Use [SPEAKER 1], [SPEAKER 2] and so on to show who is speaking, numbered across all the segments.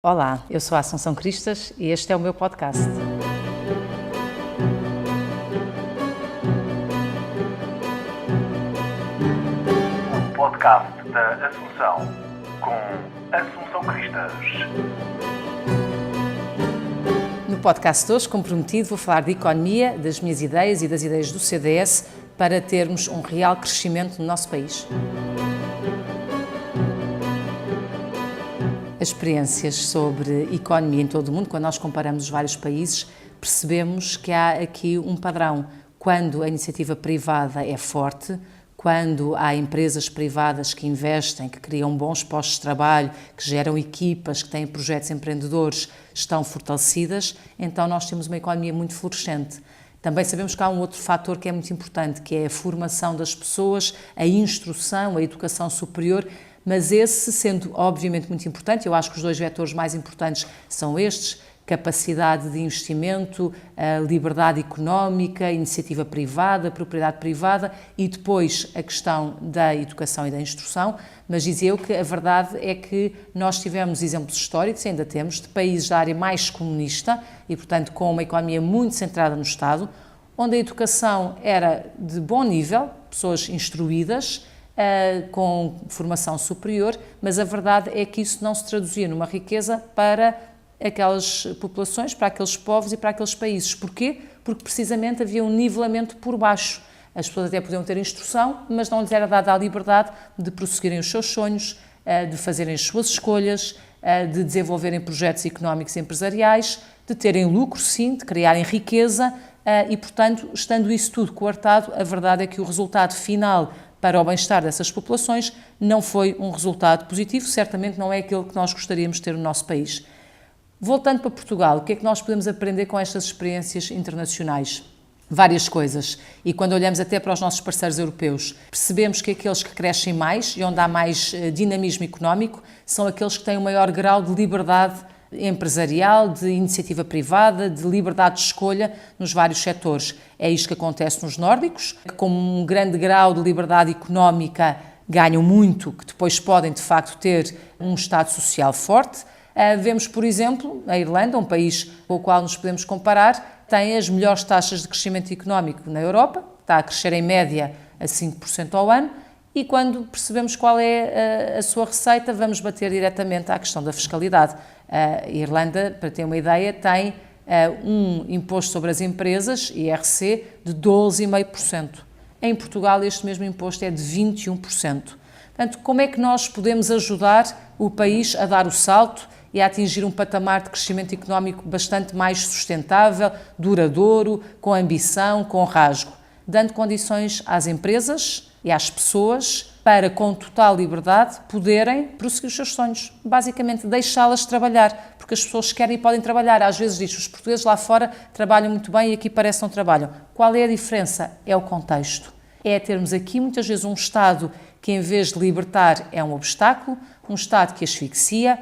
[SPEAKER 1] Olá, eu sou a Assunção Cristas e este é o meu podcast.
[SPEAKER 2] O podcast da Assunção, com Assunção Cristas.
[SPEAKER 1] No podcast de hoje, como prometido, vou falar de economia, das minhas ideias e das ideias do CDS para termos um real crescimento no nosso país. As experiências sobre economia em todo o mundo, quando nós comparamos os vários países, percebemos que há aqui um padrão. Quando a iniciativa privada é forte, quando há empresas privadas que investem, que criam bons postos de trabalho, que geram equipas, que têm projetos empreendedores, estão fortalecidas, então nós temos uma economia muito florescente. Também sabemos que há um outro fator que é muito importante, que é a formação das pessoas, a instrução, a educação superior, mas esse sendo obviamente muito importante, eu acho que os dois vetores mais importantes são estes: capacidade de investimento, liberdade económica, iniciativa privada, propriedade privada e depois a questão da educação e da instrução. Mas dizia eu que a verdade é que nós tivemos exemplos históricos, ainda temos, de países da área mais comunista e, portanto, com uma economia muito centrada no Estado, onde a educação era de bom nível, pessoas instruídas, com formação superior, mas a verdade é que isso não se traduzia numa riqueza para aquelas populações, para aqueles povos e para aqueles países. Porquê? Porque precisamente havia um nivelamento por baixo. As pessoas até podiam ter instrução, mas não lhes era dada a liberdade de prosseguirem os seus sonhos, de fazerem as suas escolhas, de desenvolverem projetos económicos e empresariais, de terem lucro, sim, de criarem riqueza e, portanto, estando isso tudo coartado, a verdade é que o resultado final para o bem-estar dessas populações não foi um resultado positivo, certamente não é aquele que nós gostaríamos de ter no nosso país. Voltando para Portugal, o que é que nós podemos aprender com estas experiências internacionais? Várias coisas. E quando olhamos até para os nossos parceiros europeus, percebemos que aqueles que crescem mais e onde há mais dinamismo económico são aqueles que têm o maior grau de liberdade empresarial, de iniciativa privada, de liberdade de escolha nos vários setores. É isto que acontece nos nórdicos, que com um grande grau de liberdade económica ganham muito, que depois podem de facto ter um Estado social forte. Vemos, por exemplo, a Irlanda, um país com o qual nos podemos comparar, tem as melhores taxas de crescimento económico na Europa, está a crescer em média a 5% ao ano, e quando percebemos qual é a sua receita, vamos bater diretamente à questão da fiscalidade. A Irlanda, para ter uma ideia, tem um imposto sobre as empresas, IRC, de 12,5%. Em Portugal, este mesmo imposto é de 21%. Portanto, como é que nós podemos ajudar o país a dar o salto e a atingir um patamar de crescimento económico bastante mais sustentável, duradouro, com ambição, com rasgo? Dando condições às empresas e às pessoas para, com total liberdade, poderem prosseguir os seus sonhos. Basicamente, deixá-las trabalhar, porque as pessoas querem e podem trabalhar. Às vezes diz, os portugueses lá fora trabalham muito bem e aqui parece que não trabalham. Qual é a diferença? É o contexto. É termos aqui, muitas vezes, um Estado que, em vez de libertar, é um obstáculo, um Estado que asfixia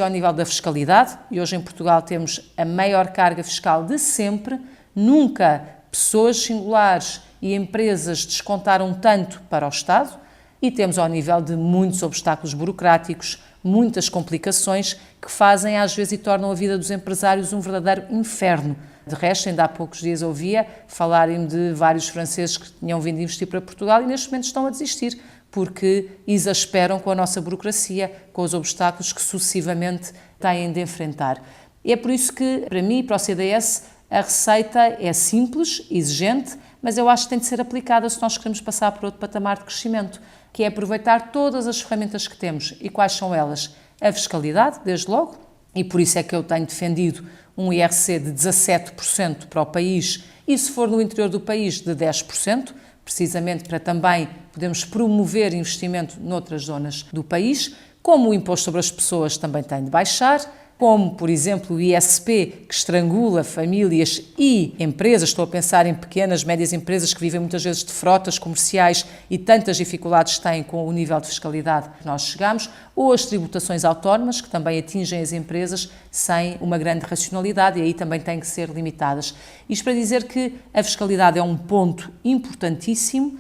[SPEAKER 1] ao nível da fiscalidade, e hoje em Portugal temos a maior carga fiscal de sempre. Nunca pessoas singulares e empresas descontaram tanto para o Estado, e temos ao nível de muitos obstáculos burocráticos, muitas complicações que fazem às vezes e tornam a vida dos empresários um verdadeiro inferno. De resto, ainda há poucos dias ouvia falarem de vários franceses que tinham vindo investir para Portugal e neste momento estão a desistir, porque exasperam com a nossa burocracia, com os obstáculos que sucessivamente têm de enfrentar. E é por isso que, para mim e para o CDS, a receita é simples, exigente, mas eu acho que tem de ser aplicada se nós queremos passar por outro patamar de crescimento, que é aproveitar todas as ferramentas que temos. E quais são elas? A fiscalidade, desde logo, e por isso é que eu tenho defendido um IRC de 17% para o país e, se for no interior do país, de 10%, precisamente para também podermos promover investimento noutras zonas do país, como o imposto sobre as pessoas também tem de baixar, como, por exemplo, o ISP, que estrangula famílias e empresas. Estou a pensar em pequenas, médias empresas que vivem muitas vezes de frotas comerciais e tantas dificuldades têm com o nível de fiscalidade que nós chegamos, ou as tributações autónomas, que também atingem as empresas sem uma grande racionalidade e aí também têm que ser limitadas. Isto para dizer que a fiscalidade é um ponto importantíssimo,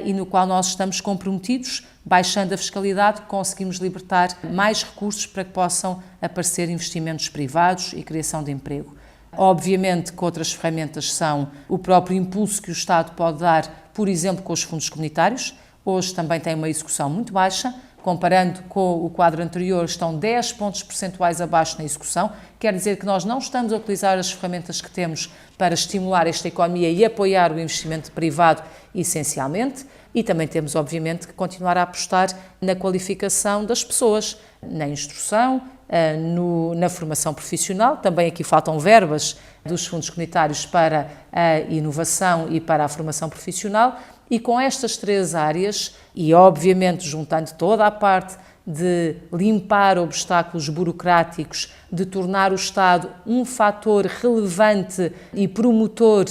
[SPEAKER 1] e no qual nós estamos comprometidos, baixando a fiscalidade, conseguimos libertar mais recursos para que possam aparecer investimentos privados e criação de emprego. Obviamente que outras ferramentas são o próprio impulso que o Estado pode dar, por exemplo, com os fundos comunitários. Hoje também tem uma execução muito baixa, comparando com o quadro anterior, estão 10 pontos percentuais abaixo na execução. Quer dizer que nós não estamos a utilizar as ferramentas que temos para estimular esta economia e apoiar o investimento privado, essencialmente. E também temos, obviamente, que continuar a apostar na qualificação das pessoas, na instrução, na formação profissional. Também aqui faltam verbas dos fundos comunitários para a inovação e para a formação profissional. E com estas 3 áreas, e obviamente juntando toda a parte de limpar obstáculos burocráticos, de tornar o Estado um fator relevante e promotor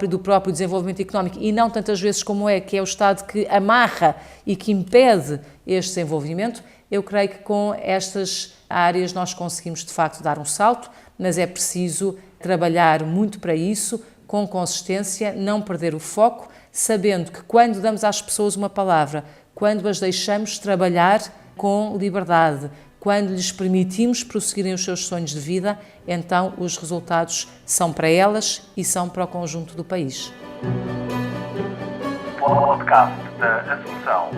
[SPEAKER 1] do próprio desenvolvimento económico, e não tantas vezes como que é o Estado que amarra e que impede este desenvolvimento, eu creio que com estas áreas nós conseguimos de facto dar um salto, mas é preciso trabalhar muito para isso, com consistência, não perder o foco, sabendo que quando damos às pessoas uma palavra, quando as deixamos trabalhar com liberdade, quando lhes permitimos prosseguirem os seus sonhos de vida, então os resultados são para elas e são para o conjunto do país.
[SPEAKER 2] Podcast da Assunção.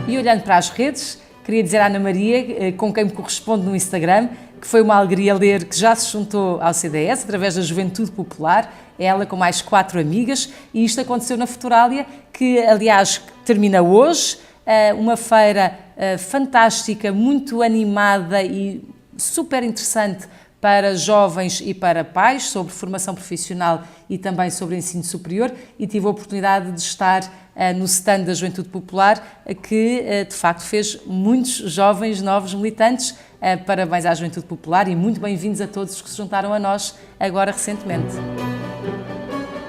[SPEAKER 1] E olhando para as redes, queria dizer à Ana Maria, com quem me corresponde no Instagram, que foi uma alegria ler que já se juntou ao CDS através da Juventude Popular, ela com mais 4 amigas, e isto aconteceu na Futurália, que aliás termina hoje, uma feira fantástica, muito animada e super interessante para jovens e para pais, sobre formação profissional e também sobre ensino superior, e tive a oportunidade de estar no stand da Juventude Popular, que de facto fez muitos jovens novos militantes. Parabéns à Juventude Popular e muito bem-vindos a todos os que se juntaram a nós agora recentemente.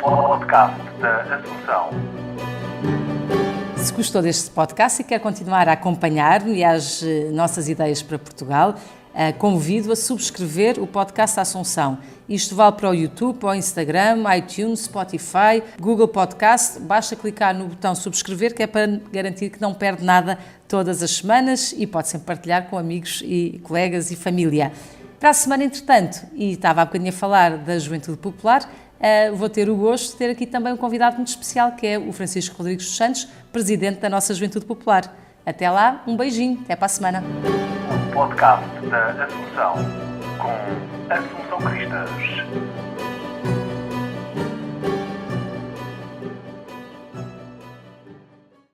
[SPEAKER 2] Podcast da Assunção.
[SPEAKER 1] Se gostou deste podcast e quer continuar a acompanhar-me e as nossas ideias para Portugal, convido a subscrever o podcast Assunção. Isto vale para o YouTube, para o Instagram, iTunes, Spotify, Google Podcast. Basta clicar no botão subscrever, que é para garantir que não perde nada todas as semanas, e pode sempre partilhar com amigos e colegas e família. Para a semana, entretanto, e estava há bocadinho a falar da Juventude Popular, vou ter o gosto de ter aqui também um convidado muito especial, que é o Francisco Rodrigues dos Santos, presidente da nossa Juventude Popular. Até lá, um beijinho, até para a semana.
[SPEAKER 2] Podcast da Assunção, com Assunção Cristas.